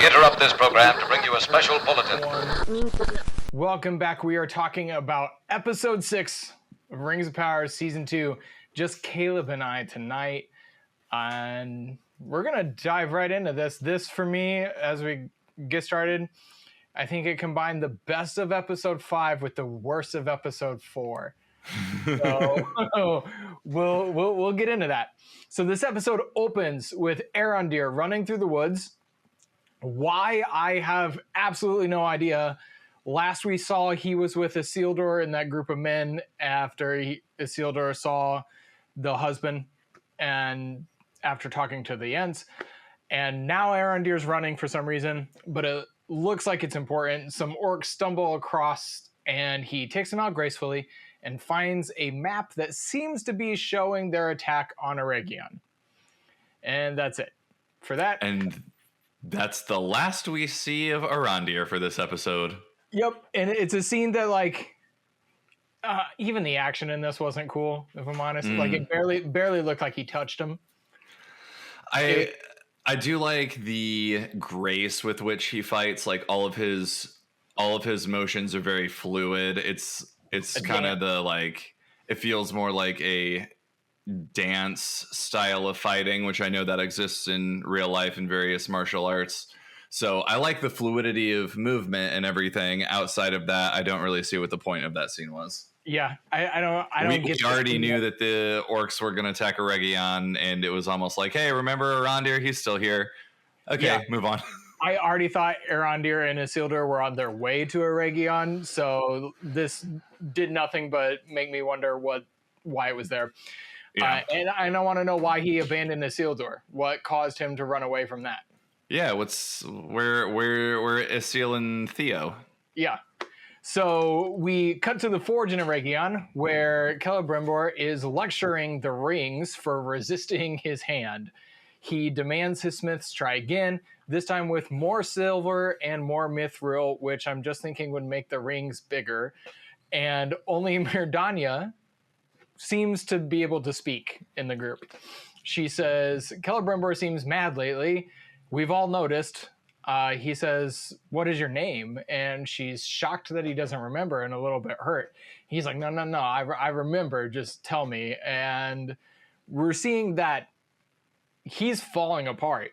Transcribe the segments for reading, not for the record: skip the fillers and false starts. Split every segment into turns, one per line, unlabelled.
interrupt this program to bring you a special bulletin.
Welcome back. We are talking about episode 6 of Rings of Power season 2. Just Caleb and I tonight. And we're going to dive right into this. This, for me, as we get started, I think it combined the best of episode 5 with the worst of episode 4. So we'll get into that. So this episode opens with Arondir running through the woods. Why, I have absolutely no idea. Last we saw, he was with Isildur and that group of men after Isildur saw the husband and after talking to the Ents. And now Arondir's running for some reason, but it looks like it's important. Some orcs stumble across and he takes them out gracefully and finds a map that seems to be showing their attack on Eregion. And that's it for that.
And that's the last we see of Arondir for this episode.
Yep, and it's a scene that, like, even the action in this wasn't cool, if I'm honest. Like, it barely looked like he touched him.
I do like the grace with which he fights. Like, all of his motions are very fluid. It's kind of the, like, it feels more like a dance style of fighting, which I know that exists in real life in various martial arts. So I like the fluidity of movement and everything. Outside of that, I don't really see what the point of that scene was.
Yeah, I don't get.
We already knew that the orcs were going to attack Eregion, and it was almost like, hey, remember Arondir? He's still here. Okay, yeah. Move on.
I already thought Arondir and Isildur were on their way to Eregion, so this did nothing but make me wonder why it was there. Yeah. And I want to know why he abandoned Isildur. What caused him to run away from that?
Yeah, where Isil and Theo? Yeah.
So we cut to the forge in Eregion, where Celebrimbor is lecturing the rings for resisting his hand. He demands his smiths try again, this time with more silver and more mithril, which I'm just thinking would make the rings bigger. And only Myrddania seems to be able to speak in the group. She says, Celebrimbor seems mad lately. We've all noticed. He says, what is your name? And she's shocked that he doesn't remember and a little bit hurt. He's like, no, I remember. Just tell me. And we're seeing that he's falling apart.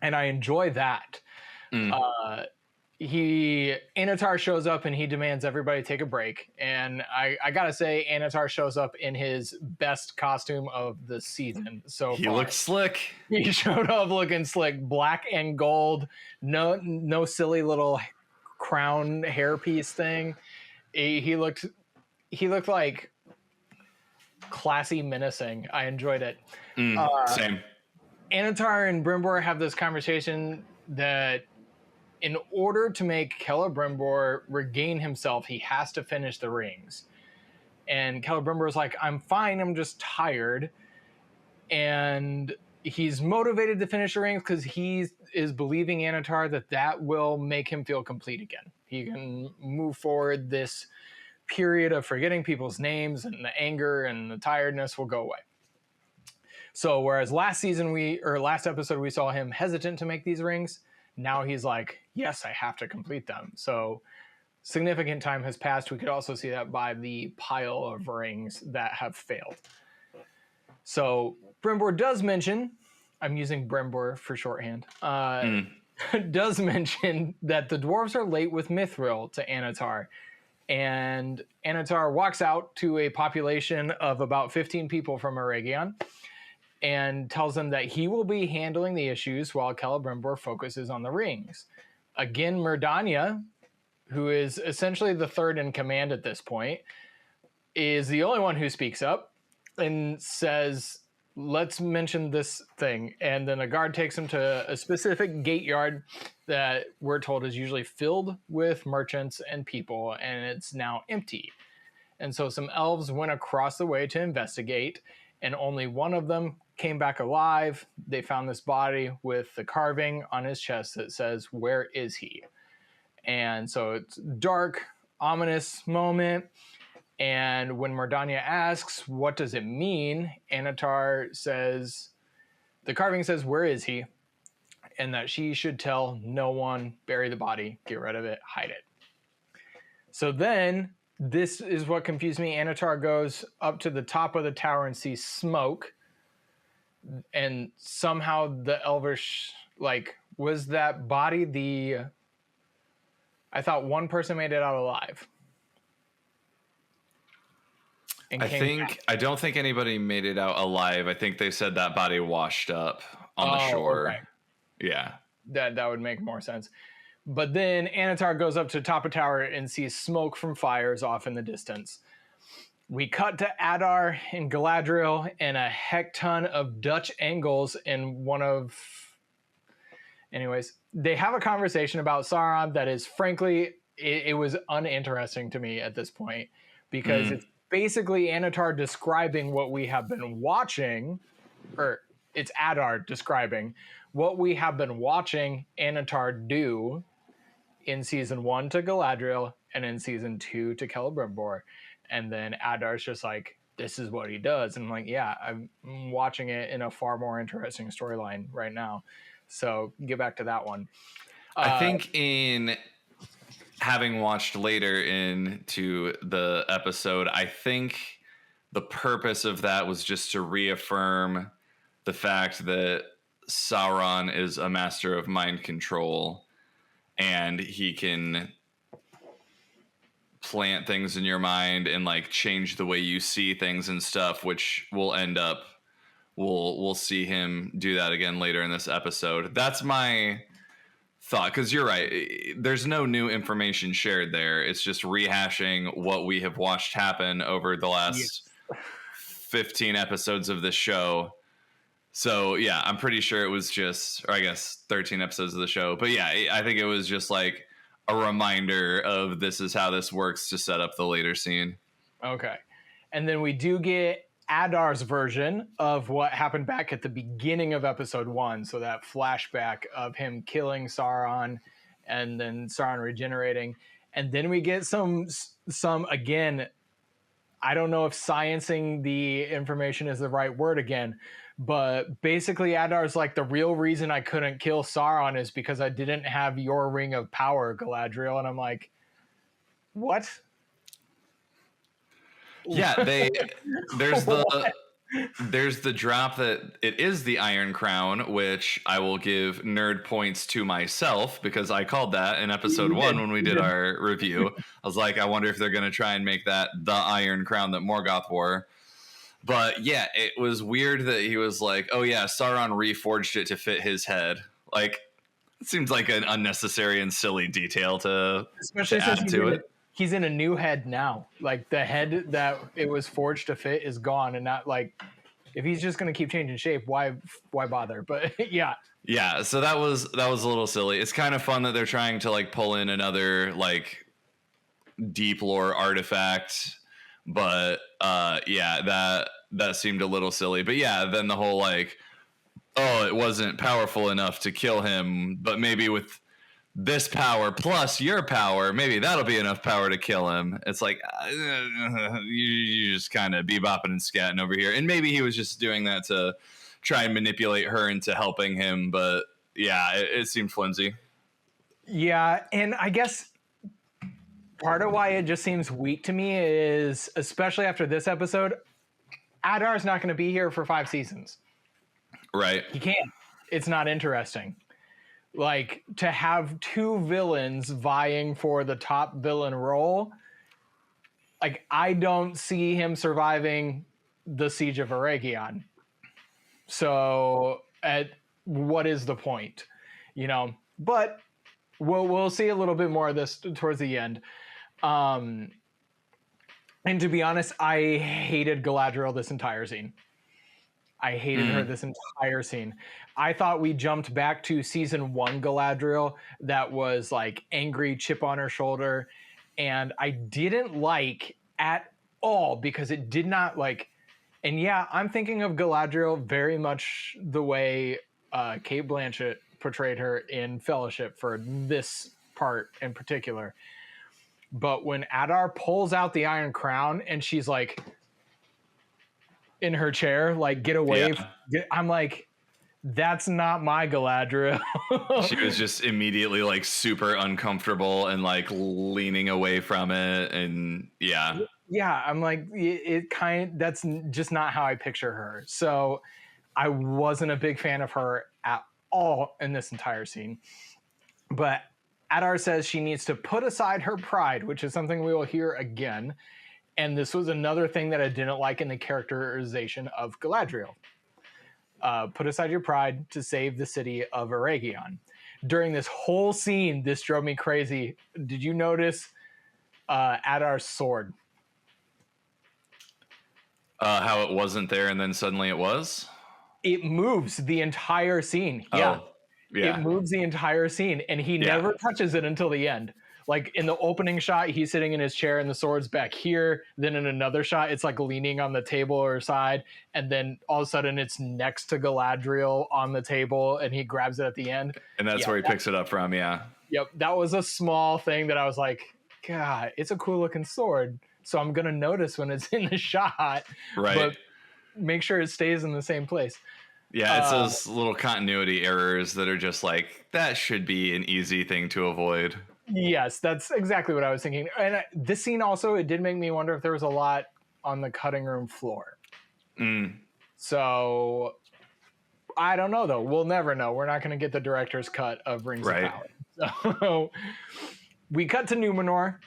And I enjoy that. Anatar shows up and he demands everybody take a break. And I gotta say, Anatar shows up in his best costume of the season so far.
He looks slick.
He showed up looking slick, black and gold, no silly little crown hairpiece thing. He looked like classy, menacing. I enjoyed it.
Same.
Anatar and Brimbor have this conversation that in order to make Celebrimbor regain himself, he has to finish the rings. And Celebrimbor is like, I'm fine, I'm just tired. And he's motivated to finish the rings because he is believing Anatar that will make him feel complete again. He can move forward. This period of forgetting people's names and the anger and the tiredness will go away. So whereas last episode we saw him hesitant to make these rings, now he's like, yes, I have to complete them. So significant time has passed. We could also see that by the pile of rings that have failed. So Brimbor does mention, I'm using Brimbor for shorthand, does mention that the dwarves are late with mithril to Anatar. And Anatar walks out to a population of about 15 people from Eregion and tells them that he will be handling the issues while Celebrimbor focuses on the rings. Again, Myrddania, who is essentially the third in command at this point, is the only one who speaks up and says, let's mention this thing. And then a guard takes him to a specific gate yard that we're told is usually filled with merchants and people, and it's now empty. And so some elves went across the way to investigate, and only one of them came back alive. They found this body with the carving on his chest that says, where is he? And so it's dark, ominous moment. And when Myrddania asks, what does it mean? Anatar says, the carving says, where is he? and that she should tell no one, bury the body, get rid of it, hide it. So then, this is what confused me. Anatar goes up to the top of the tower and sees smoke, and somehow the Elvish, like, was that body I thought one person made it out alive.
I don't think anybody made it out alive. I think they said that body washed up on the shore.
Okay.
Yeah.
That would make more sense. But then Anatar goes up to the top of tower and sees smoke from fires off in the distance. We cut to Adar and Galadriel and a heck ton of Dutch angles in one of... Anyways, they have a conversation about Sauron that is, frankly, it was uninteresting to me at this point, because it's basically Anatar describing what we have been watching, or it's Adar describing what we have been watching Anatar do in season 1 to Galadriel and in season 2 to Celebrimbor. And then Adar's just like, this is what he does. And I'm like, yeah, I'm watching it in a far more interesting storyline right now. So get back to that one.
I think in having watched later into the episode, I think the purpose of that was just to reaffirm the fact that Sauron is a master of mind control, and he can plant things in your mind and like change the way you see things and stuff, which will end up we'll see him do that again later in this episode. That's my thought, because you're right, there's no new information shared there. It's just rehashing what we have watched happen over the last 15 episodes of this show. So yeah, I'm pretty sure it was just, or I guess 13 episodes of the show, but yeah, I think it was just like a reminder of this is how this works to set up the later scene.
Okay. And then we do get Adar's version of what happened back at the beginning of episode 1. So that flashback of him killing Sauron and then Sauron regenerating. And then we get some again, I don't know if sciencing the information is the right word again, but basically Adar's like, the real reason I couldn't kill Sauron is because I didn't have your ring of power, Galadriel. And I'm like, what?
Yeah, there's the drop that it is the Iron Crown, which I will give nerd points to myself, because I called that in episode 1 when we did our review. I was like, I wonder if they're going to try and make that the Iron Crown that Morgoth wore. But yeah, it was weird that he was like, oh yeah, Sauron reforged it to fit his head. Like, it seems like an unnecessary and silly detail to add to it.
He's in a new head now. Like, the head that it was forged to fit is gone, and not like, if he's just going to keep changing shape, why bother? But yeah.
Yeah, so that was a little silly. It's kind of fun that they're trying to like pull in another like deep lore artifact, but yeah, that seemed a little silly. But yeah, then the whole like, oh, it wasn't powerful enough to kill him, but maybe with this power plus your power, maybe that'll be enough power to kill him. It's like, you just kind of bebopping and scatting over here. And maybe he was just doing that to try and manipulate her into helping him. But yeah, it seemed flimsy.
Yeah, and I guess part of why it just seems weak to me is, especially after this episode, Adar's not going to be here for 5 seasons.
Right.
He can't. It's not interesting. Like, to have 2 villains vying for the top villain role, like, I don't see him surviving the Siege of Eregion. So, what is the point? You know? But we'll see a little bit more of this towards the end. And to be honest, I hated Galadriel this entire scene. I hated her this entire scene. I thought we jumped back to season 1 Galadriel that was like angry, chip on her shoulder. And I didn't like at all, because it did not like, and yeah, I'm thinking of Galadriel very much the way Cate Blanchett portrayed her in Fellowship for this part in particular. But when Adar pulls out the Iron Crown and she's like in her chair, like, get away.
Yeah.
I'm like, that's not my Galadriel.
She was just immediately like super uncomfortable and like leaning away from it. And yeah.
Yeah, I'm like, that's just not how I picture her. So I wasn't a big fan of her at all in this entire scene. But Adar says she needs to put aside her pride, which is something we will hear again. And this was another thing that I didn't like in the characterization of Galadriel. Put aside your pride to save the city of Eregion. During this whole scene, this drove me crazy. Did you notice Adar's sword?
How it wasn't there and then suddenly it was?
It moves the entire scene. Yeah.
Yeah.
It moves the entire scene, and he never touches it until the end. Like in the opening shot, he's sitting in his chair and the sword's back here. Then in another shot, it's like leaning on the table or side. And then all of a sudden it's next to Galadriel on the table and he grabs it at the end.
And that's where he picks it up from. Yeah.
Yep. That was a small thing that I was like, God, it's a cool looking sword. So I'm going to notice when it's in the shot.
Right.
But make sure it stays in the same place.
Yeah, it's those little continuity errors that are just like, that should be an easy thing to avoid.
Yes, that's exactly what I was thinking. And this scene also, it did make me wonder if there was a lot on the cutting room floor. So I don't know, though. We'll never know. We're not going to get the director's cut of Rings of Power. So we cut to Numenor,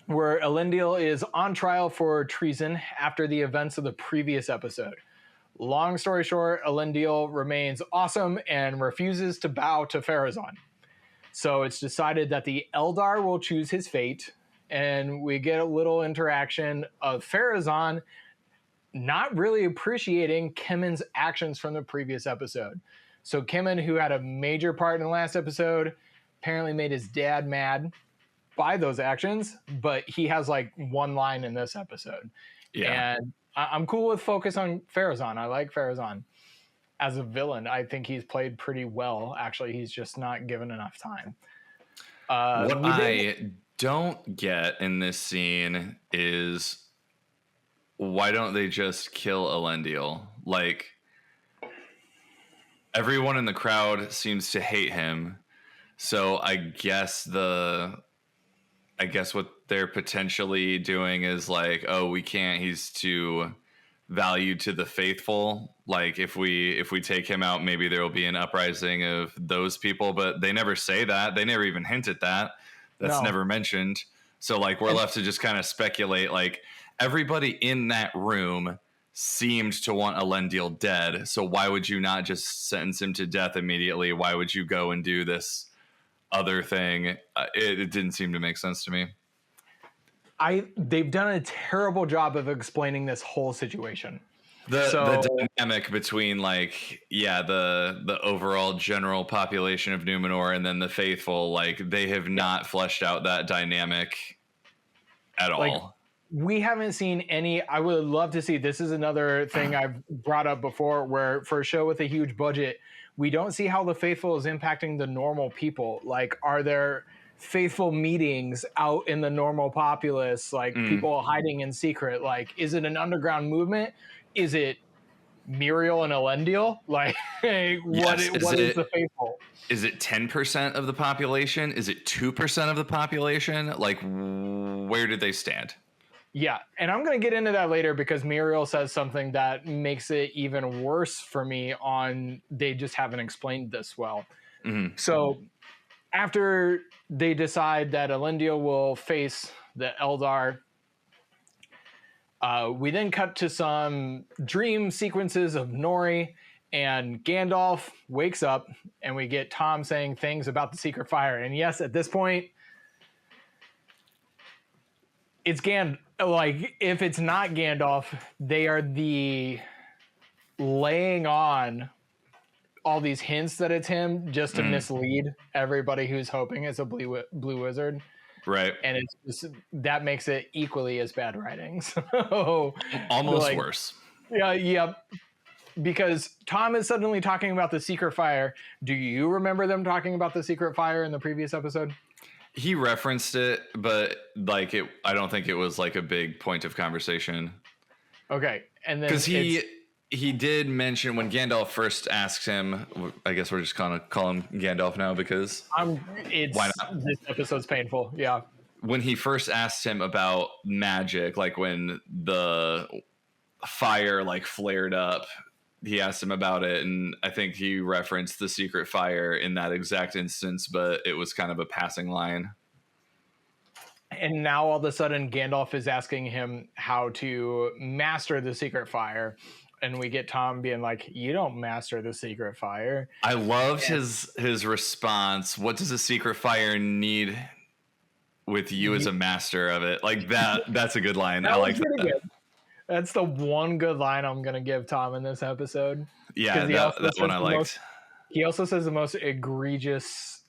where Elendil is on trial for treason after the events of the previous episode. Long story short, Elendil remains awesome and refuses to bow to Pharazôn. So it's decided that the Eldar will choose his fate, and we get a little interaction of Pharazôn not really appreciating Kemen's actions from the previous episode. So Kemen, who had a major part in the last episode, apparently made his dad mad by those actions, but he has like one line in this episode. Yeah. And I'm cool with focus on Pharazôn. I like Pharazôn as a villain. I think he's played pretty well. Actually, he's just not given enough time.
What I don't get in this scene is why don't they just kill Elendil? Like, everyone in the crowd seems to hate him. So I guess what they're potentially doing is like, oh, we can't, he's too valued to the faithful. Like if we take him out, maybe there will be an uprising of those people, but they never say that. They never even hint at that. That's never mentioned. So like we're left to just kind of speculate. Like everybody in that room seemed to want Elendil dead. So why would you not just sentence him to death immediately? Why would you go and do this other thing? It didn't seem to make sense to me.
They've done a terrible job of explaining this whole situation.
The dynamic between the overall general population of Numenor and then the faithful, like they have not fleshed out that dynamic at all.
We haven't seen any. I would love to see. This is another thing I've brought up before, where for a show with a huge budget, we don't see how the faithful is impacting the normal people. Like, are there faithful meetings out in the normal populace, like people hiding in secret? Like, is it an underground movement? Is it Muriel and Elendil? Like, what is the faithful?
Is it 10% of the population? Is it 2% of the population? Like, where did they stand?
Yeah, and I'm going to get into that later because Muriel says something that makes it even worse for me on they just haven't explained this well. So after they decide that Elendil will face the Eldar, we then cut to some dream sequences of Nori, and Gandalf wakes up, and we get Tom saying things about the secret fire. And yes, at this point, it's if it's not Gandalf, they are laying on all these hints that it's him just to mislead everybody who's hoping it's a blue wizard.
Right.
And it's just, that makes it equally as bad writing. So
almost worse.
Yeah. Because Tom is suddenly talking about the secret fire. Do you remember them talking about the secret fire in the previous episode?
He referenced it, but I don't think it was like a big point of conversation.
Okay. And then
because he he did mention when Gandalf first asks him, I guess we're just gonna call him Gandalf now because why not?
This episode's painful. Yeah.
When he first asked him about magic, like when the fire like flared up, he asked him about it, and I think he referenced the secret fire in that exact instance, but it was kind of a passing line.
And now all of a sudden Gandalf is asking him how to master the secret fire. And we get Tom being like, you don't master the secret fire.
I loved his response. What does a secret fire need with you as a master of it? Like that's a good line. I like that.
Good. That's the one good line I'm going to give Tom in this episode.
Yeah, that one I liked.
He also says the most egregious,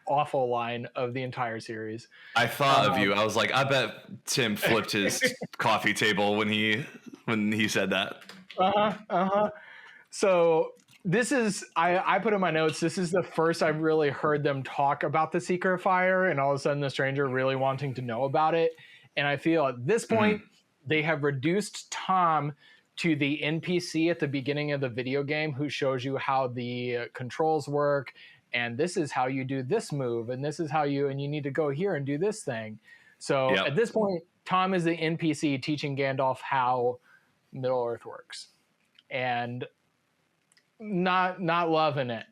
awful line of the entire series.
I thought of you. I was like, I bet Tim flipped his coffee table when he said that.
So this is, I put in my notes, this is the first I've really heard them talk about the secret fire, and all of a sudden the stranger really wanting to know about it. And I feel at this point, they have reduced Tom to the NPC at the beginning of the video game who shows you how the controls work, and this is how you do this move, and this is how you need to go here and do this thing. So at this point, Tom is the NPC teaching Gandalf how Middle-earth works, and not loving it.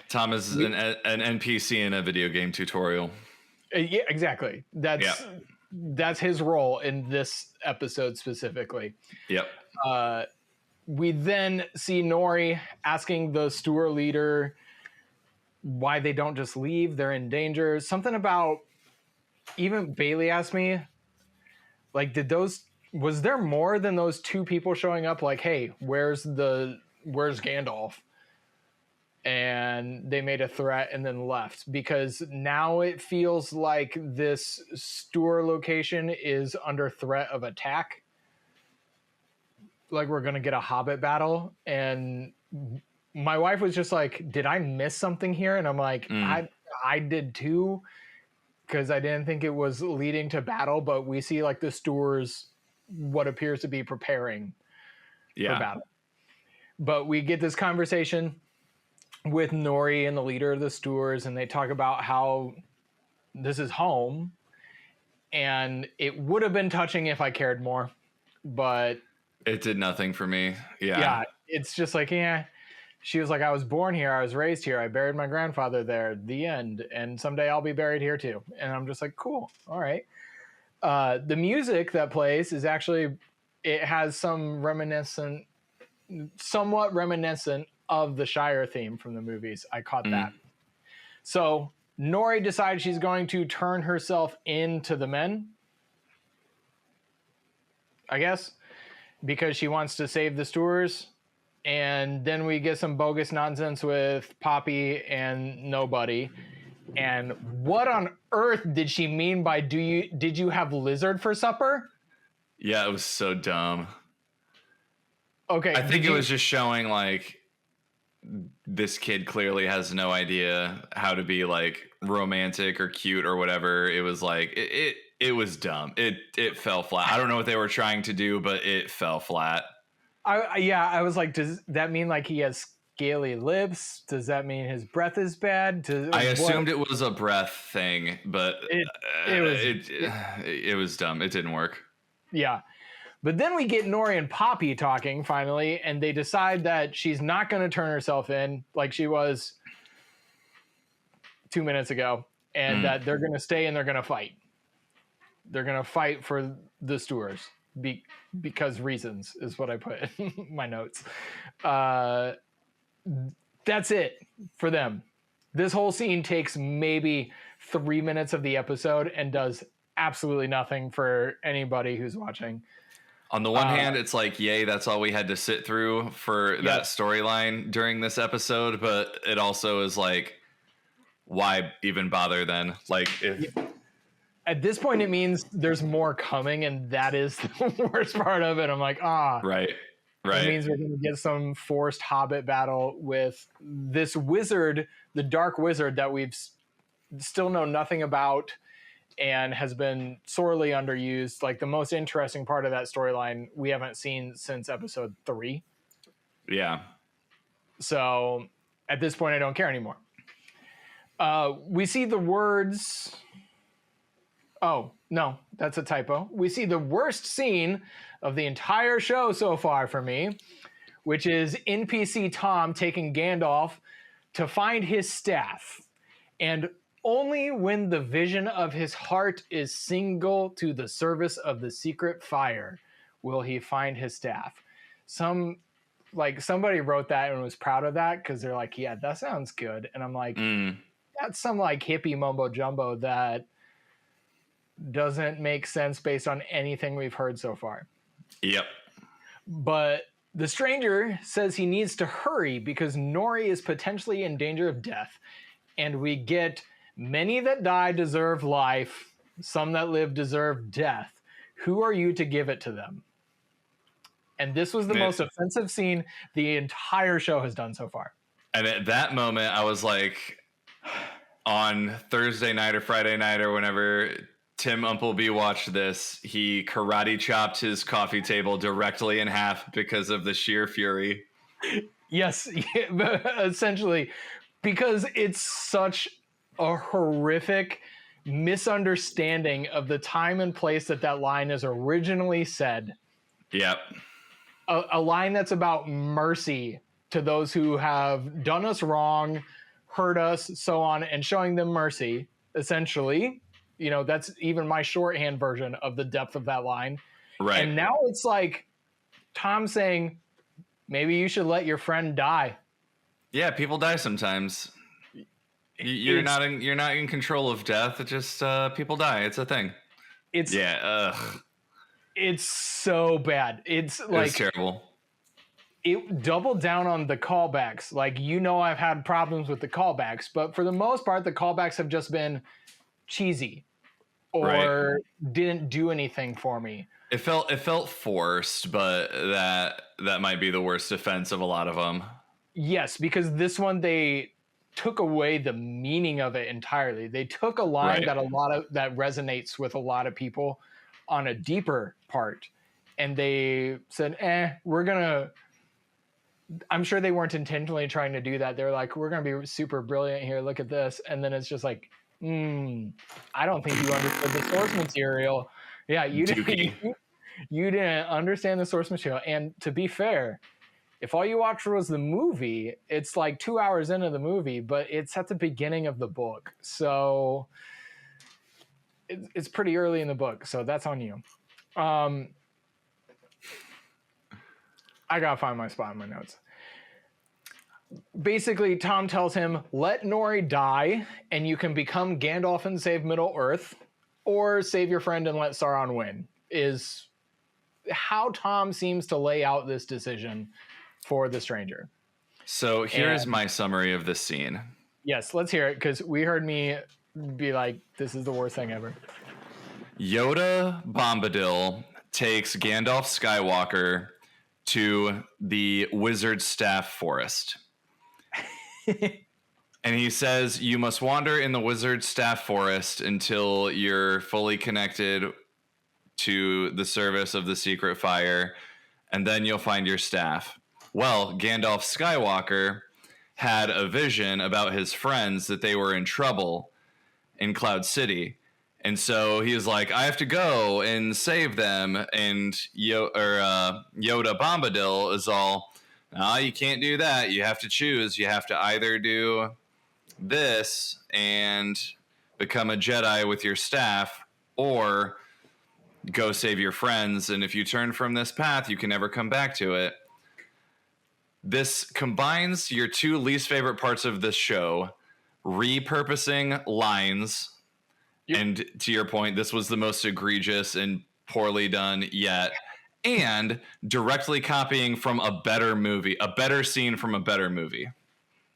Tom is an NPC in a video game tutorial.
Yeah, exactly. That's his role in this episode specifically.
Yep.
We then see Nori asking the Stewart leader why they don't just leave. They're in danger. Something about, even Bailey asked me, like, was there more than those two people showing up? Like, hey, where's Gandalf? And they made a threat and then left, because now it feels like this Stewart location is under threat of attack. Like we're going to get a Hobbit battle. And my wife was just like, did I miss something here? And I'm like, I did too, because I didn't think it was leading to battle, but we see like the Stewards, what appears to be preparing for battle. But we get this conversation with Nori and the leader of the Stewards, and they talk about how this is home, and it would have been touching if I cared more, but
it did nothing for me.
Yeah, it's just like, she was like, I was born here, I was raised here, I buried my grandfather there, the end, and someday I'll be buried here too. And I'm just like, cool, all right. The music that plays is actually, it has somewhat reminiscent of the Shire theme from the movies. I caught that. So Nori decides she's going to turn herself into the men, I guess, because she wants to save the Stewards. And then we get some bogus nonsense with Poppy and Nobody. And what on earth did she mean by did you have lizard for supper?
Yeah, it was so dumb.
Okay.
I think it was just showing like this kid clearly has no idea how to be like romantic or cute or whatever. It was like it was dumb. It fell flat. I don't know what they were trying to do, but it fell flat.
I was like, does that mean like he has scaly lips? Does that mean his breath is bad?
I assumed it was a breath thing, but it was dumb. It didn't work.
Yeah. But then we get Nori and Poppy talking finally, and they decide that she's not going to turn herself in like she was 2 minutes ago, and that they're going to stay and they're going to fight. They're going to fight for the Stewards because reasons is what I put in my notes. That's it for them. This whole scene takes maybe 3 minutes of the episode and does absolutely nothing for anybody who's watching.
On the one hand, it's like, yay, that's all we had to sit through for that storyline during this episode. But it also is like, why even bother then? Like,
at this point, it means there's more coming, and that is the worst part of it. I'm like, right. It means we're going to get some forced Hobbit battle with this wizard, the Dark Wizard, that we've still know nothing about and has been sorely underused. Like the most interesting part of that storyline we haven't seen since episode 3.
Yeah.
So at this point, I don't care anymore. We see the words. Oh, no, that's a typo. We see the worst scene of the entire show so far for me, which is NPC Tom taking Gandalf to find his staff. And only when the vision of his heart is single to the service of the secret fire will he find his staff. Somebody wrote that and was proud of that because they're like, yeah, that sounds good. And I'm like, that's some like hippie mumbo jumbo that doesn't make sense based on anything we've heard so far.
Yep.
But the stranger says he needs to hurry because Nori is potentially in danger of death. And we get many that die deserve life. Some that live deserve death. Who are you to give it to them? And this was the most offensive scene the entire show has done so far.
And at that moment, I was like, on Thursday night or Friday night or whenever Tim Umpleby watched this, he karate chopped his coffee table directly in half because of the sheer fury.
Yes, essentially, because it's such a horrific misunderstanding of the time and place that line is originally said.
Yep.
A line that's about mercy to those who have done us wrong, hurt us, so on, and showing them mercy, essentially. You know, that's even my shorthand version of the depth of that line.
Right.
And now it's like Tom saying, maybe you should let your friend die.
Yeah, people die sometimes. You're not in control of death. It just people die. It's a thing. It's
so bad. It's
terrible.
It doubled down on the callbacks. Like, I've had problems with the callbacks, but for the most part, the callbacks have just been cheesy or didn't do anything for me.
It felt forced, but that might be the worst offense of a lot of them. Yes,
because this one they took away the meaning of it entirely. They took a line that resonates with a lot of people on a deeper part, and they said, I'm sure they weren't intentionally trying to do that. They're like, we're going to be super brilliant here. Look at this. And then it's just like, I don't think you understood the source material. Yeah, you didn't understand the source material. And to be fair, if all you watched was the movie, it's like 2 hours into the movie, but it's at the beginning of the book. So it's pretty early in the book. So that's on you. I got to find my spot in my notes. Basically, Tom tells him, let Nori die, and you can become Gandalf and save Middle-earth, or save your friend and let Sauron win, is how Tom seems to lay out this decision for the stranger.
So here's my summary of this scene.
Yes, let's hear it, because we heard me be like, this is the worst thing ever.
Yoda Bombadil takes Gandalf Skywalker to the Wizard Staff Forest. And he says, you must wander in the Wizard Staff Forest until you're fully connected to the service of the secret fire, and then you'll find your staff. Well, Gandalf Skywalker had a vision about his friends that they were in trouble in Cloud City. And so he was like, I have to go and save them. And Yoda Bombadil is all, no, you can't do that. You have to choose. You have to either do this and become a Jedi with your staff, or go save your friends. And if you turn from this path, you can never come back to it. This combines your two least favorite parts of this show, repurposing lines. Yep. And to your point, this was the most egregious and poorly done yet. And directly copying from a better movie, a better scene from a better movie.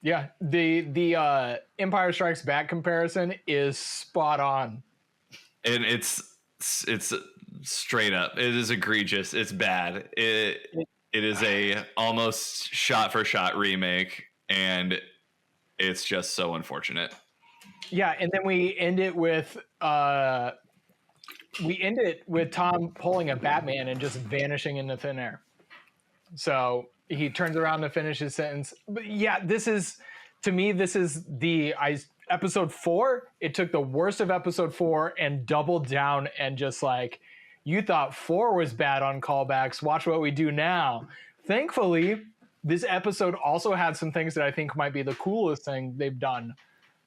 Yeah, the Empire Strikes Back comparison is spot on.
And it's straight up. It is egregious. It's bad. It is a almost shot for shot remake, and it's just so unfortunate.
Yeah, and then we end it with Tom pulling a Batman and just vanishing into thin air. So he turns around to finish his sentence. But yeah, this is episode 4. It took the worst of episode 4 and doubled down and just like, you thought 4 was bad on callbacks. Watch what we do now. Thankfully, this episode also had some things that I think might be the coolest thing they've done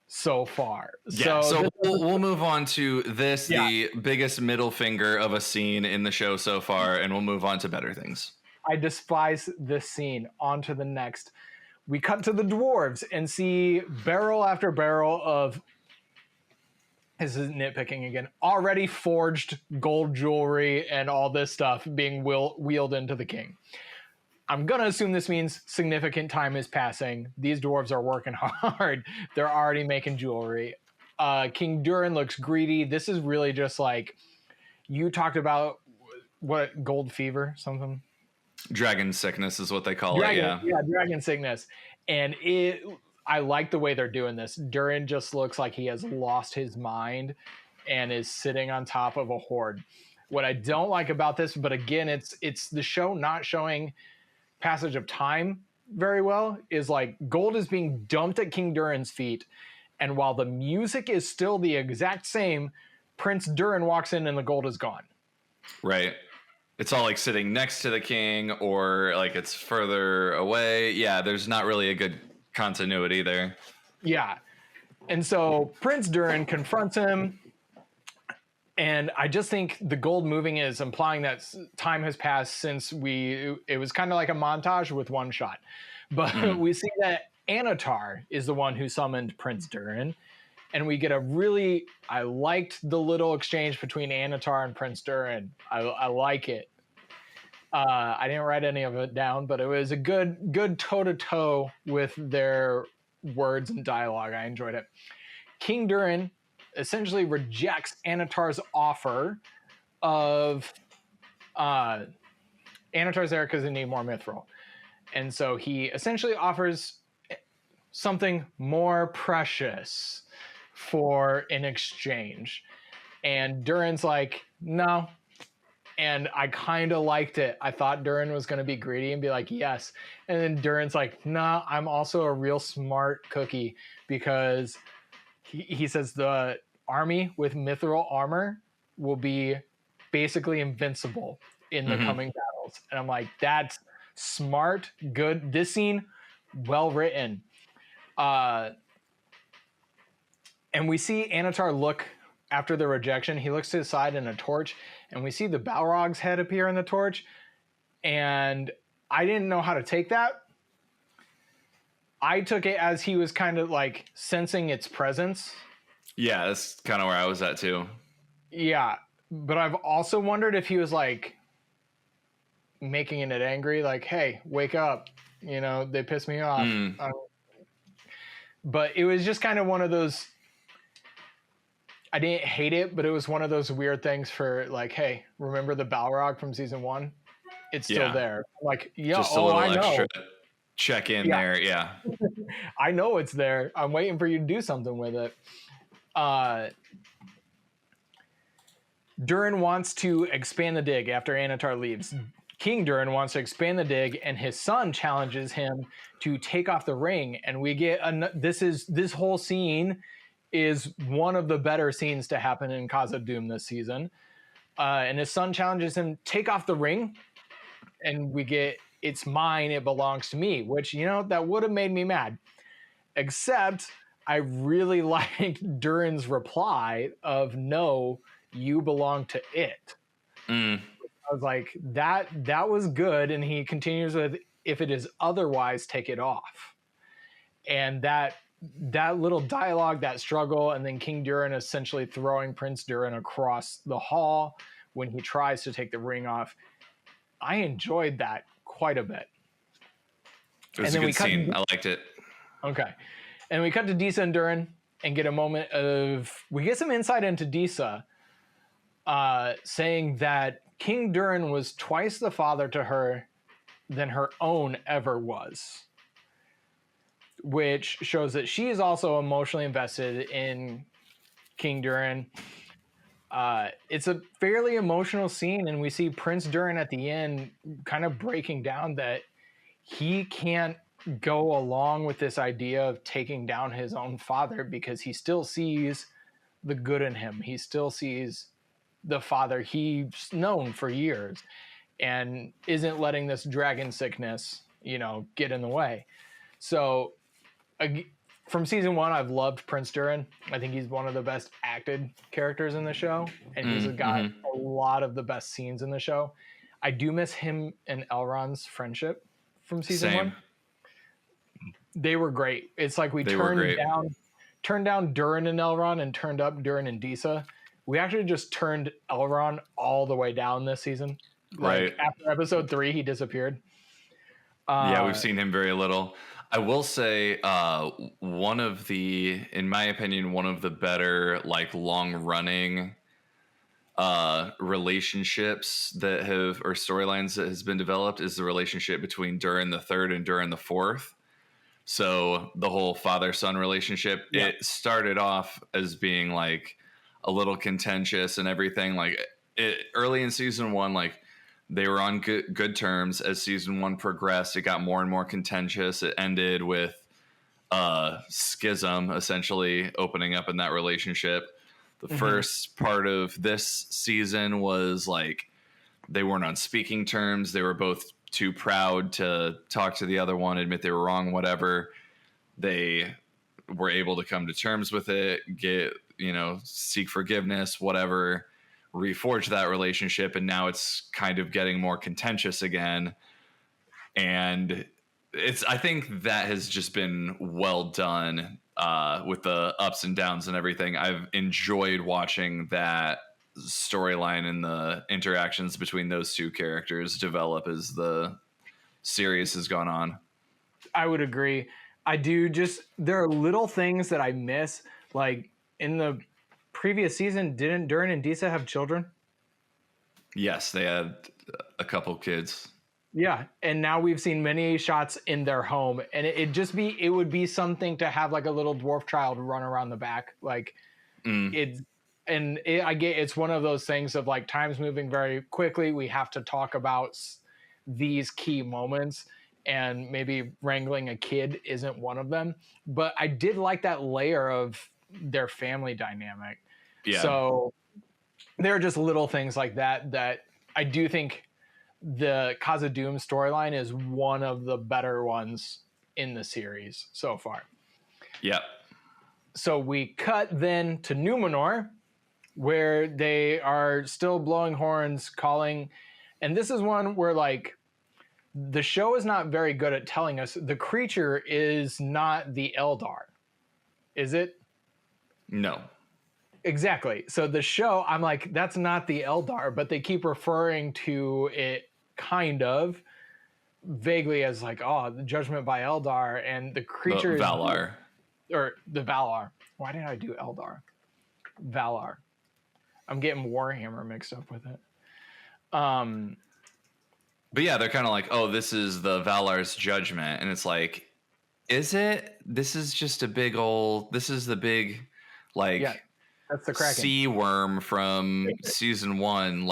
so far.
Yeah, so we'll move on to this, the biggest middle finger of a scene in the show so far, and we'll move on to better things.
I despise this scene. On to the next. We cut to the dwarves and see barrel after barrel of, this is nitpicking again, already forged gold jewelry and all this stuff being wheeled into the king. I'm going to assume this means significant time is passing. These dwarves are working hard. They're already making jewelry. King Durin looks greedy. This is really just like, you talked about, what, gold fever, something?
Dragon sickness is what they call it, yeah.
Yeah, dragon sickness. And I like the way they're doing this. Durin just looks like he has lost his mind and is sitting on top of a horde. What I don't like about this, but again, it's the show not showing passage of time very well, is like gold is being dumped at King Durin's feet. And while the music is still the exact same, Prince Durin walks in and the gold is gone.
Right. It's all like sitting next to the king or like it's further away. Yeah, there's not really a good continuity there.
Yeah. And so Prince Durin confronts him. And I just think the gold moving is implying that time has passed since it was kind of like a montage with one shot. But we see that Anatar is the one who summoned Prince Durin. And we get I liked the little exchange between Anatar and Prince Durin. I like it. I didn't write any of it down, but it was a good toe-to-toe with their words and dialogue. I enjoyed it. King Durin essentially rejects Anatar's offer of... Anatar's there because they need more mithril. And so he essentially offers something more precious for an exchange. And Durin's like, no. And I kind of liked it. I thought Durin was going to be greedy and be like, yes. And then Durin's like, nah, I'm also a real smart cookie, because he says the army with mithril armor will be basically invincible in the coming battles. And I'm like, that's smart, good. This scene, well written. And we see Anatar look after the rejection. He looks to his side in a torch, and we see the Balrog's head appear in the torch. And I didn't know how to take that. I took it as he was kind of like sensing its presence.
Yeah, that's kind of where I was at too.
Yeah, but I've also wondered if he was like making it angry, like, hey, wake up. You know, they pissed me off. But it was just kind of one of those, I didn't hate it, but it was one of those weird things for like, hey, remember the Balrog from season 1? It's still there. Like, yeah,
just a little
I know.
extra check in there. Yeah.
I know it's there. I'm waiting for you to do something with it. Durin wants to expand the dig after Anatar leaves. King Durin wants to expand the dig, and his son challenges him to take off the ring. And we get this whole scene is one of the better scenes to happen in Khazad-dûm this season. And his son challenges him, take off the ring, and we get, it's mine, it belongs to me, which, you know, that would have made me mad. Except I really liked Durin's reply of, no, you belong to it. I was like, that was good. And he continues with, if it is otherwise, take it off. And that little dialogue, that struggle, and then King Durin essentially throwing Prince Durin across the hall when he tries to take the ring off. I enjoyed that quite a bit.
It was a good scene. I liked it.
Okay. And we cut to Disa and Durin and get a moment of, we get some insight into Disa, saying that King Durin was twice the father to her than her own ever was, which shows that she is also emotionally invested in King Durin. It's a fairly emotional scene, and we see Prince Durin at the end kind of breaking down that he can't go along with this idea of taking down his own father because he still sees the good in him. He still sees the father he's known for years and isn't letting this dragon sickness, get in the way. So from season 1, I've loved Prince Durin. I think he's one of the best acted characters in the show, and he's got a lot of the best scenes in the show. I do miss him and Elrond's friendship from season 1. They were great. It's like we turned down Durin and Elrond and turned up Durin and Disa. We actually just turned Elrond all the way down this season.
Right.
After episode 3, he disappeared.
Yeah, we've seen him very little. I will say in my opinion, one of the better long running relationships or storylines that has been developed is the relationship between Durin the Third and Durin the Fourth. So the whole father-son relationship, it started off as being a little contentious and everything. Early in season 1, they were on good terms. As season 1 progressed, it got more and more contentious. It ended with schism essentially opening up in that relationship. The first part of this season was they weren't on speaking terms. They were both too proud to talk to the other one, admit they were wrong, whatever. They were able to come to terms with it, seek forgiveness, whatever, reforge that relationship. And now it's kind of getting more contentious again. And I think that has just been well done with the ups and downs and everything. I've enjoyed watching that storyline and the interactions between those two characters develop as the series has gone on.
I would agree. I do there are little things that I miss. In the previous season, didn't Durin and Disa have children?
Yes, they had a couple kids.
Yeah, and now we've seen many shots in their home, and it would be something to have a little dwarf child run around the back. It's one of those things of time's moving very quickly. We have to talk about these key moments, and maybe wrangling a kid isn't one of them. But I did like that layer of their family dynamic.
Yeah.
So there are just little things like that I do think the Khazad-dûm storyline is one of the better ones in the series so far.
Yeah.
So we cut then to Numenor, where they are still blowing horns, calling. And this is one where the show is not very good at telling us the creature is not the Eldar. Is it?
No.
Exactly. So the show, I'm that's not the Eldar, but they keep referring to it kind of vaguely as the judgment by Eldar, and the creature
Valar.
Or the Valar. Why did I do Eldar? Valar. I'm getting Warhammer mixed up with it.
But yeah, they're kind of this is the Valar's judgment. And it's is it? This is just a big old, this is the big,
that's the Kraken.
Sea worm from season 1.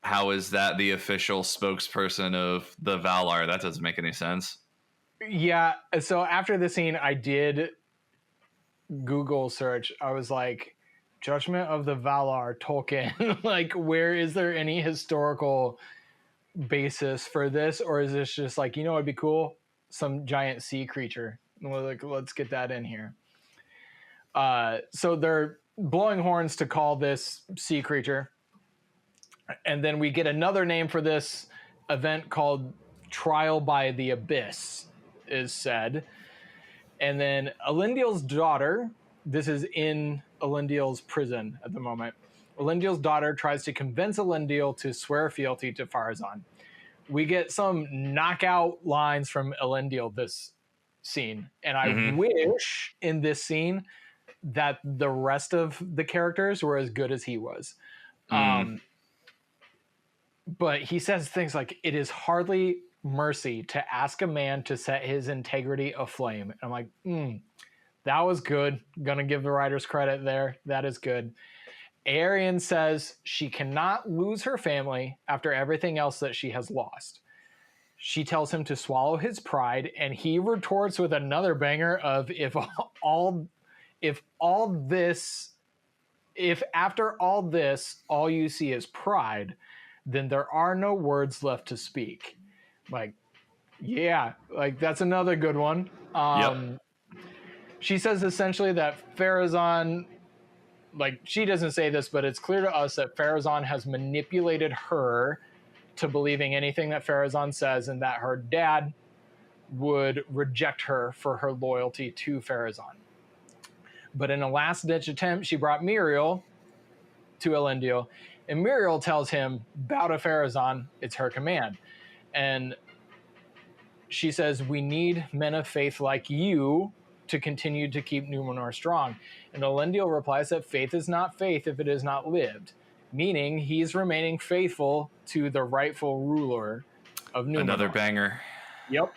How is that the official spokesperson of the Valar? That doesn't make any sense.
Yeah. So after the scene, I did Google search. I was Judgment of the Valar, Tolkien. Where is there any historical basis for this? Or is this just it'd be cool? Some giant sea creature. Let's get that in here. So they're blowing horns to call this sea creature. And then we get another name for this event called Trial by the Abyss, is said. And then Elendil's daughter, this is in Elendil's prison at the moment. Elendil's daughter tries to convince Elendil to swear fealty to Pharazôn. We get some knockout lines from Elendil this scene. And I wish in this scene that the rest of the characters were as good as he was. But he says things it is hardly mercy to ask a man to set his integrity aflame. And I'm that was good. Gonna give the writers credit there. That is good. Aerion says she cannot lose her family after everything else that she has lost. She tells him to swallow his pride, and he retorts with another banger of if after all this all you see is pride, then there are no words left to speak. Like, yeah, like that's another good one. She says essentially that Farazan, like, she doesn't say this, but it's clear to us that Farazan has manipulated her to believing anything that Farazan says, and that her dad would reject her for her loyalty to Farazan. But in a last-ditch attempt, she brought Muriel to Elendil, and Muriel tells him, bow to Farazan, it's her command. And she says, we need men of faith like you to continue to keep Numenor strong. And Elendil replies that faith is not faith if it is not lived, meaning he's remaining faithful to the rightful ruler of Numenor.
Another banger.
Yep.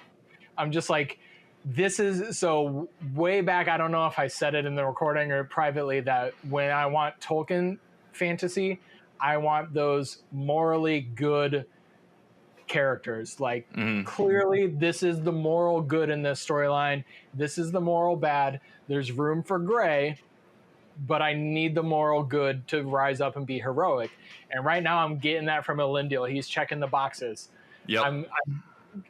I'm just like, this is so way back. I don't know if I said it in the recording or privately, that when I want Tolkien fantasy, I want those morally good characters. Like, clearly this is the moral good in this storyline. This is the moral bad. There's room for gray, but I need the moral good to rise up and be heroic. And right now I'm getting that from Elendil. He's checking the boxes.
Yep.
I'm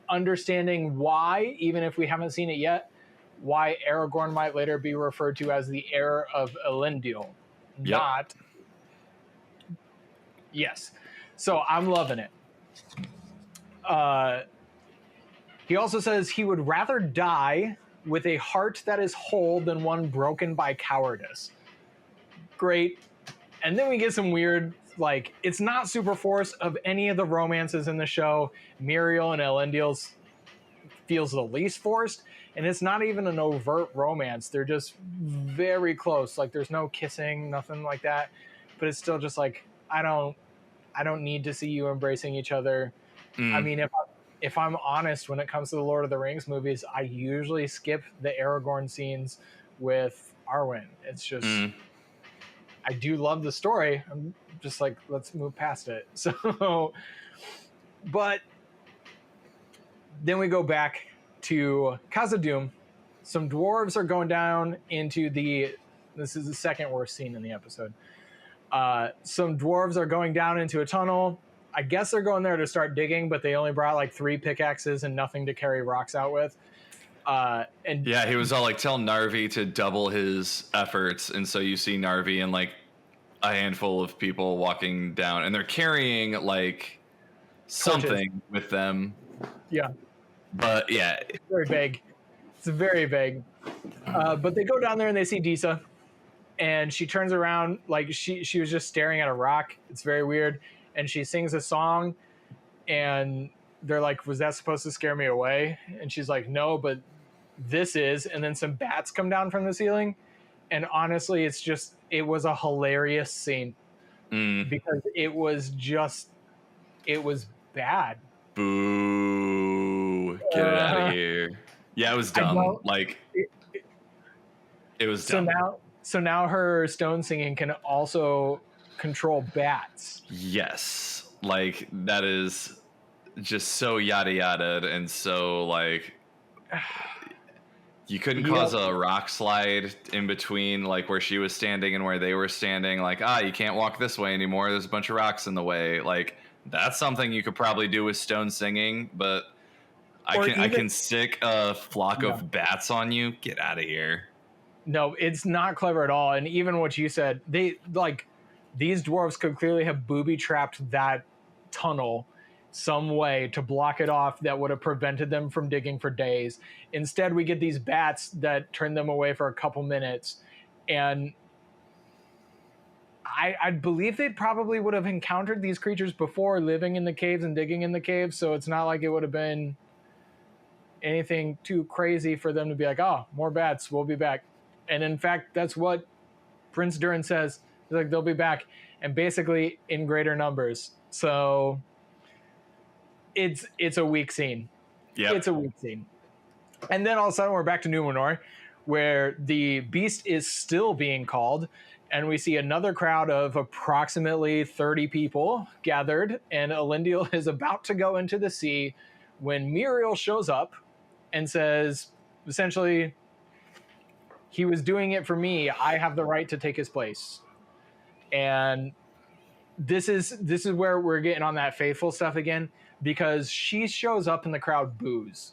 understanding why, even if we haven't seen it yet, why Aragorn might later be referred to as the heir of Elendil.
Yep.
Not. Yes. So I'm loving it. He also says he would rather die with a heart that is whole than one broken by cowardice. Great. And then we get some weird, like, it's not super forced of any of the romances in the show. Muriel and Elendil's feels the least forced, and it's not even an overt romance. They're just very close. Like, there's no kissing, nothing like that. But it's still just like, I don't need to see you embracing each other. I mean, if I'm honest, when it comes to the Lord of the Rings movies, I usually skip the Aragorn scenes with Arwen. It's just, I do love the story. I'm just like, let's move past it. So, but then we go back to Khazad-dûm. Some dwarves are going down into this is the second worst scene in the episode. Some dwarves are going down into a tunnel. I guess they're going there to start digging, but they only brought like 3 pickaxes and nothing to carry rocks out with. And
yeah, he was all like, tell Narvi to double his efforts. And so you see Narvi and like a handful of people walking down, and they're carrying like something with them.
Yeah.
But yeah.
It's very vague. It's very vague. But they go down there and they see Disa, and she turns around like she was just staring at a rock. It's very weird. And she sings a song, and they're like, was that supposed to scare me away? And she's like, no, but this is. And then some bats come down from the ceiling. And honestly, it was a hilarious scene because it was bad.
Boo. Get it out of here. Yeah, it was dumb. It was dumb.
So now her stone singing can also control bats.
Yes, like that is just so yada yada, and so like you couldn't cause a rock slide in between like where she was standing and where they were standing. Like, you can't walk this way anymore, there's a bunch of rocks in the way. Like, that's something you could probably do with stone singing, but I can stick a flock of bats on you. Get out of here.
No, it's not clever at all. And even what you said, these dwarves could clearly have booby-trapped that tunnel some way to block it off that would have prevented them from digging for days. Instead, we get these bats that turn them away for a couple minutes. And I believe they probably would have encountered these creatures before, living in the caves and digging in the caves. So it's not like it would have been anything too crazy for them to be like, oh, more bats, we'll be back. And in fact, that's what Prince Durin says. He's like, they'll be back, and basically in greater numbers. So it's a weak scene. Yeah, it's a weak scene. And then all of a sudden we're back to Numenor, where the beast is still being called, and we see another crowd of approximately 30 people gathered, and Elendil is about to go into the sea when Muriel shows up and says, essentially, he was doing it for me. I have the right to take his place. And this is where we're getting on that faithful stuff again, because she shows up and the crowd boos.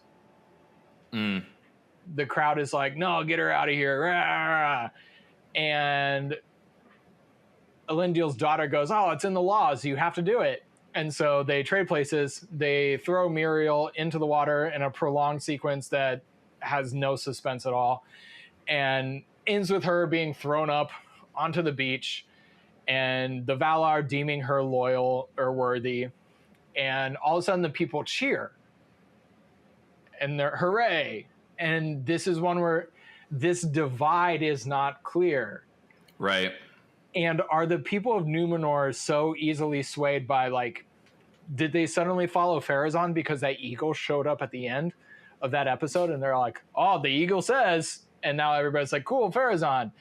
The crowd is like, no, get her out of here. Rah! And Elendil's daughter goes, oh, it's in the laws. You have to do it. And so they trade places. They throw Muriel into the water in a prolonged sequence that has no suspense at all, and ends with her being thrown up onto the beach and the Valar deeming her loyal or worthy. And all of a sudden the people cheer and they're hooray. And this is one where this divide is not clear.
Right.
And are the people of Numenor so easily swayed by, like, did they suddenly follow Pharazôn because that eagle showed up at the end of that episode and they're like, oh, the eagle says, and now everybody's like, cool, Pharazôn.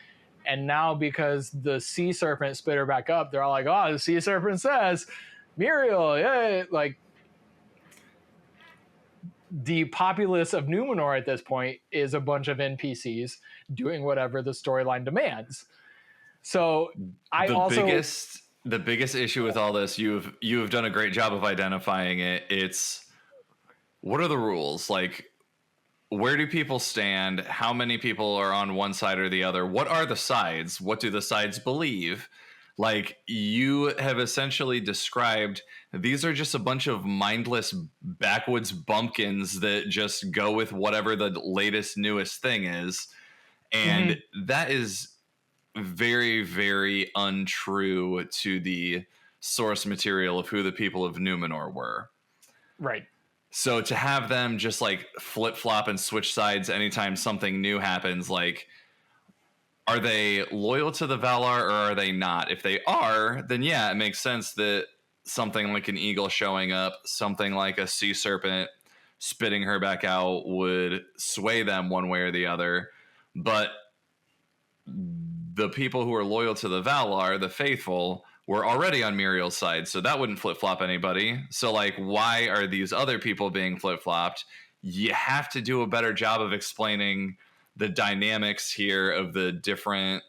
And now because the sea serpent spit her back up, they're all like, oh, the sea serpent says, Muriel, yay. Like, the populace of Numenor at this point is a bunch of NPCs doing whatever the storyline demands. So
the biggest issue with all this, you've done a great job of identifying it. It's, what are the rules? Like, where do people stand? How many people are on one side or the other? What are the sides? What do the sides believe? Like, you have essentially described, these are just a bunch of mindless backwoods bumpkins that just go with whatever the latest, newest thing is. And that is very, very untrue to the source material of who the people of Numenor were.
Right.
So to have them just like flip flop and switch sides anytime something new happens, like, are they loyal to the Valar or are they not? If they are, then yeah, it makes sense that something like an eagle showing up, something like a sea serpent spitting her back out would sway them one way or the other. But the people who are loyal to the Valar, the faithful, were already on Muriel's side, so that wouldn't flip-flop anybody. So, like, why are these other people being flip-flopped? You have to do a better job of explaining the dynamics here of the different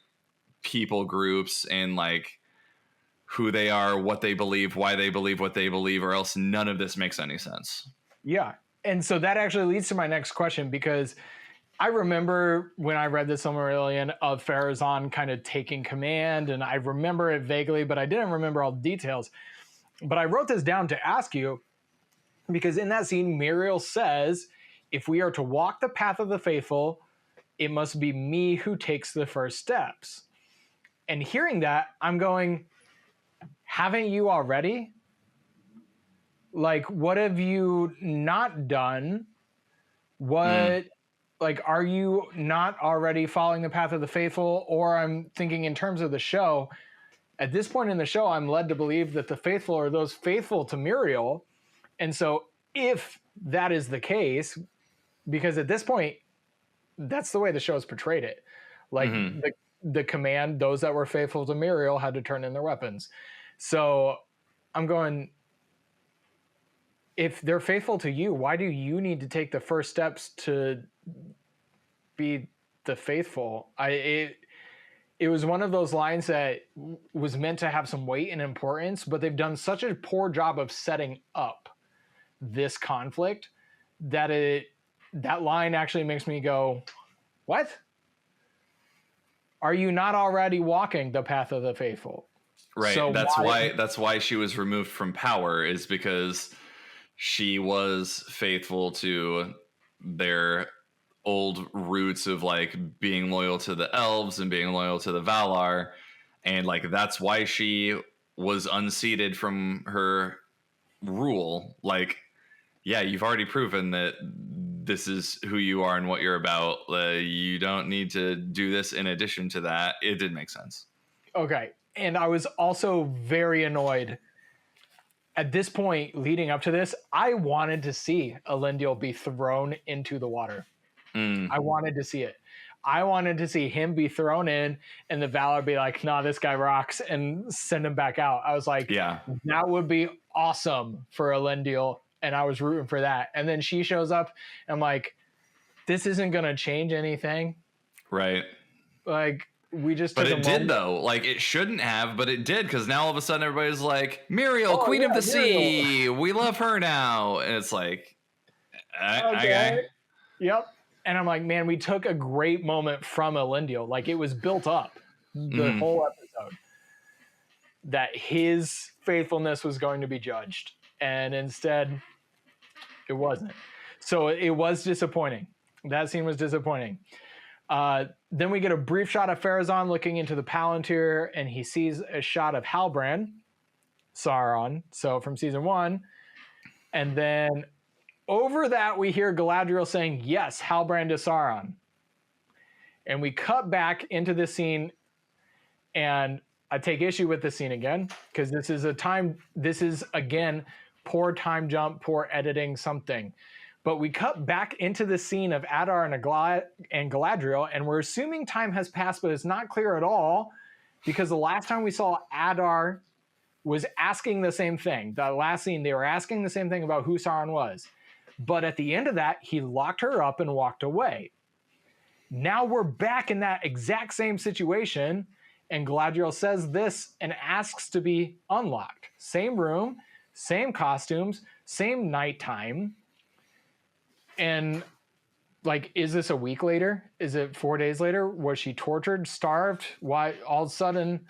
people groups and, like, who they are, what they believe, why they believe what they believe, or else none of this makes any sense.
Yeah, and so that actually leads to my next question, because I remember when I read the Silmarillion of Pharazôn kind of taking command, and I remember it vaguely, but I didn't remember all the details. But I wrote this down to ask you, because in that scene, Muriel says, if we are to walk the path of the faithful, it must be me who takes the first steps. And hearing that, I'm going, haven't you already? Like, what have you not done? What... Like, are you not already following the path of the faithful? Or I'm thinking in terms of the show, at this point in the show, I'm led to believe that the faithful are those faithful to Muriel. And so if that is the case, because at this point, that's the way the show's portrayed it. Like, the command, those that were faithful to Muriel had to turn in their weapons. So I'm going, if they're faithful to you, why do you need to take the first steps to be the faithful? It was one of those lines that was meant to have some weight and importance, but they've done such a poor job of setting up this conflict that that line actually makes me go, what? Are you not already walking the path of the faithful?
Right. So that's why she was removed from power, is because she was faithful to their old roots of, like, being loyal to the elves and being loyal to the Valar. And, like, that's why she was unseated from her rule. Like, yeah, you've already proven that this is who you are and what you're about. You don't need to do this in addition to that. It didn't make sense.
Okay. And I was also very annoyed. At this point, leading up to this, I wanted to see Elendil be thrown into the water. I wanted to see it. I wanted to see him be thrown in and the Valar be like, nah, this guy rocks, and send him back out. I was like, yeah, that would be awesome for Elendil and I was rooting for that. And then she shows up, and I'm like, this isn't going to change anything.
Right.
Like, we just
But
took
it did, though. Like, it shouldn't have, but it did, because now all of a sudden everybody's like, Muriel, Queen of the Sea. We love her now. And it's like, okay.
Yep. And I'm like, man, we took a great moment from Elendil. Like, it was built up the whole episode that his faithfulness was going to be judged. And instead, it wasn't. So it was disappointing. That scene was disappointing. Then we get a brief shot of Farazan looking into the Palantir, and he sees a shot of Halbrand, Sauron, so from season 1. And then over that, we hear Galadriel saying, yes, Halbrand is Sauron. And we cut back into this scene, and I take issue with this scene again, because this is, again, poor time jump, poor editing, something. But we cut back into the scene of Adar and Galadriel, and we're assuming time has passed, but it's not clear at all, because the last time we saw Adar was asking the same thing. The last scene, they were asking the same thing about who Sauron was. But at the end of that, he locked her up and walked away. Now we're back in that exact same situation, and Galadriel says this and asks to be unlocked. Same room, same costumes, same nighttime. And like, is this a week later? Is it 4 days later? Was she tortured, starved? Why all of a sudden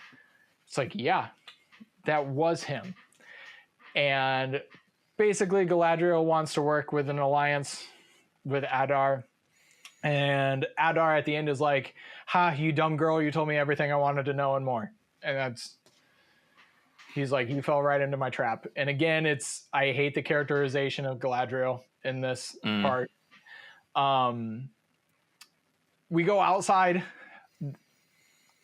it's like, yeah, that was him. And basically Galadriel wants to work with an alliance with Adar. And Adar at the end is like, ha, you dumb girl, you told me everything I wanted to know and more. And he's like, you fell right into my trap. And again, I hate the characterization of Galadriel in this part. We go outside.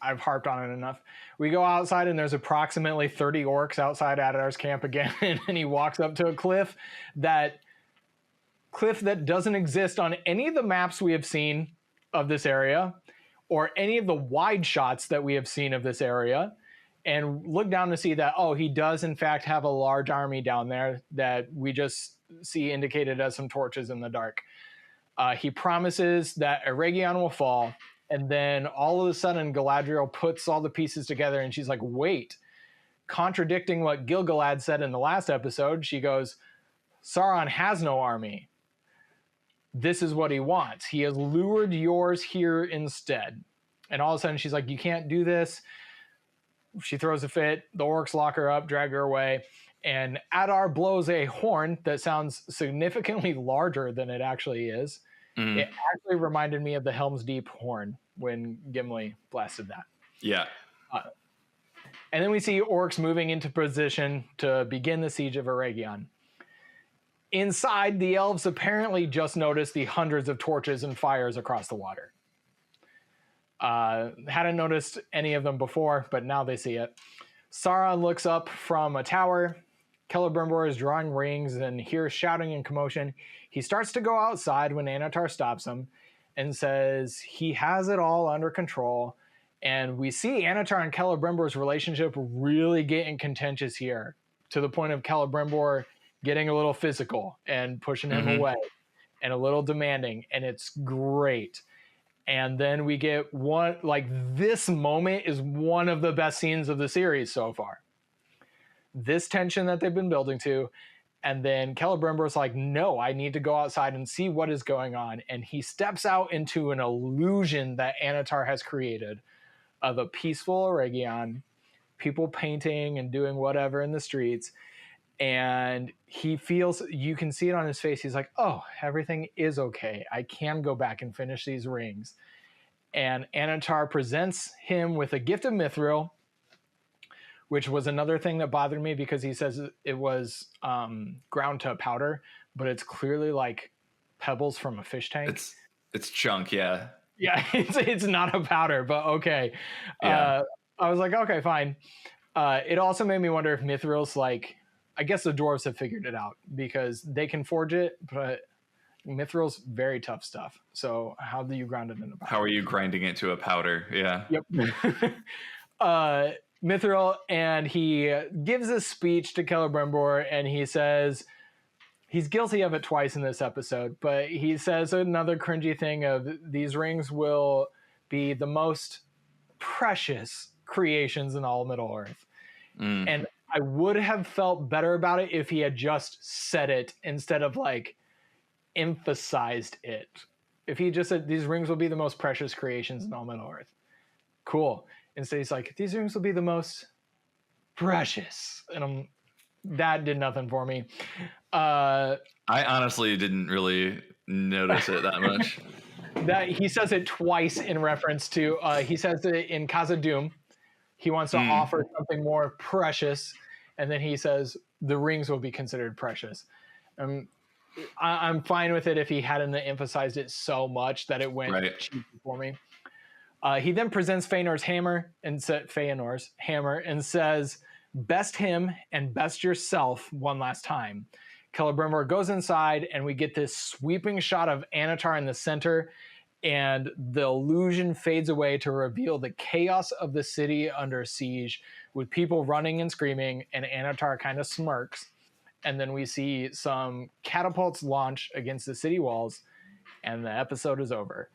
I've harped on it enough. We go outside, and there's approximately 30 orcs outside Adar's camp again. And he walks up to a cliff that doesn't exist on any of the maps we have seen of this area, or any of the wide shots that we have seen of this area, and look down to see that, oh, he does in fact have a large army down there that we just see indicated as some torches in the dark. He promises that Eregion will fall, and then all of a sudden Galadriel puts all the pieces together, and she's like, wait, contradicting what Gil-galad said in the last episode, she goes, Sauron has no army. This is what he wants. He has lured yours here instead. And all of a sudden she's like, you can't do this. She throws a fit. The orcs lock her up, drag her away. And Adar blows a horn that sounds significantly larger than it actually is. It actually reminded me of the Helm's Deep horn when Gimli blasted that.
Yeah.
And then we see orcs moving into position to begin the siege of Eregion. Inside, the elves apparently just noticed the hundreds of torches and fires across the water. Hadn't noticed any of them before, but now they see it. Sauron looks up from a tower. Celebrimbor is drawing rings and hears shouting and commotion. He starts to go outside when Anatar stops him and says he has it all under control. And we see Anatar and Celebrimbor's relationship really getting contentious here, to the point of Celebrimbor getting a little physical and pushing him away and a little demanding. And it's great. And then we get one, like, this moment is one of the best scenes of the series so far. This tension that they've been building to. And then Celebrimbor's like, no, I need to go outside and see what is going on. And he steps out into an illusion that Anatar has created of a peaceful Eregion, people painting and doing whatever in the streets. And he feels, you can see it on his face, he's like, oh, everything is okay. I can go back and finish these rings. And Anatar presents him with a gift of Mithril, which was another thing that bothered me, because he says it was ground to powder, but it's clearly like pebbles from a fish tank.
It's chunk, yeah.
Yeah, it's not a powder, but okay.
Yeah.
I was like, okay, fine. It also made me wonder if Mithril's like, I guess the dwarves have figured it out, because they can forge it, but Mithril's very tough stuff. So how do you ground it in a powder?
How are you grinding it to a powder? Yeah.
Yep. Mithril, and he gives a speech to Celebrimbor, and he says, He's guilty of it twice in this episode, but he says another cringy thing of these rings will be the most precious creations in all Middle-earth. And I would have felt better about it if he had just said it instead of like emphasized it. If he just said these rings will be the most precious creations in all Middle-earth. Cool. Instead he's like, these rings will be the most precious. And that did nothing for me.
I honestly didn't really notice it that much.
That he says it twice in reference to he says it in Casa Doom. He wants to offer something more precious, and then he says the rings will be considered precious. I'm fine with it if he hadn't emphasized it so much that it went cheap for me. He then presents Feanor's hammer and says, "Best him and best yourself one last time." Celebrimbor goes inside, and we get this sweeping shot of Anatar in the center, and the illusion fades away to reveal the chaos of the city under siege, with people running and screaming, and Anatar kind of smirks. And then we see some catapults launch against the city walls, and the episode is over.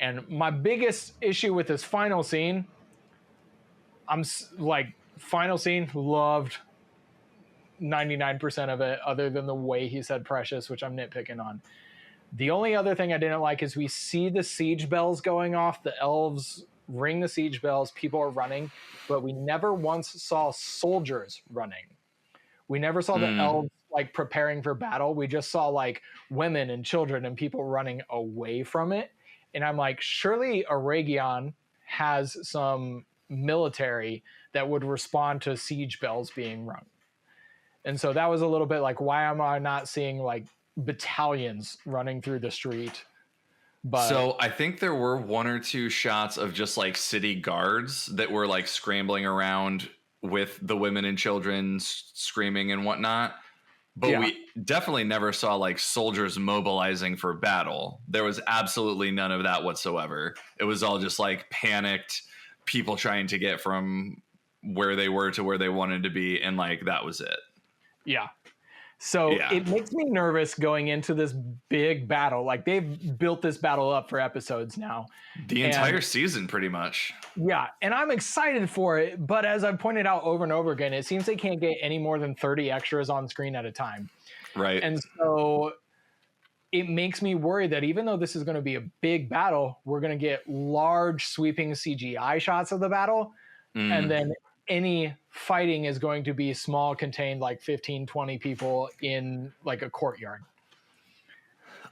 And my biggest issue with this final scene, loved 99% of it, other than the way he said precious, which I'm nitpicking on. The only other thing I didn't like is we see the siege bells going off. The elves ring the siege bells. People are running, but we never once saw soldiers running. We never saw the elves like preparing for battle. We just saw like women and children and people running away from it. And I'm like, surely Aragion has some military that would respond to siege bells being rung. And so that was a little bit like, why am I not seeing like battalions running through the street? But
so I think there were one or two shots of just like city guards that were like scrambling around with the women and children screaming and whatnot. But we definitely never saw like soldiers mobilizing for battle. There was absolutely none of that whatsoever. It was all just like panicked people trying to get from where they were to where they wanted to be. And like, that was it.
Yeah. So it makes me nervous going into this big battle. Like they've built this battle up for episodes now.
The entire season, pretty much.
Yeah. And I'm excited for it. But as I've pointed out over and over again, it seems they can't get any more than 30 extras on screen at a time.
Right.
And so it makes me worry that even though this is going to be a big battle, we're going to get large sweeping CGI shots of the battle. And then any fighting is going to be small, contained, like 15, 20 people in like a courtyard.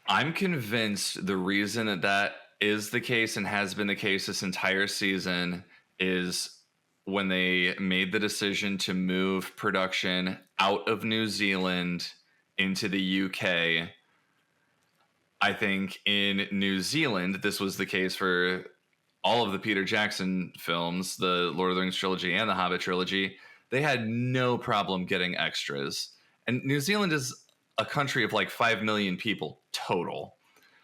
I'm convinced the reason that is the case and has been the case this entire season is when they made the decision to move production out of New Zealand into the UK. I think in New Zealand, this was the case for all of the Peter Jackson films, the Lord of the Rings trilogy and the Hobbit trilogy. They had no problem getting extras. And New Zealand is a country of like 5 million people total.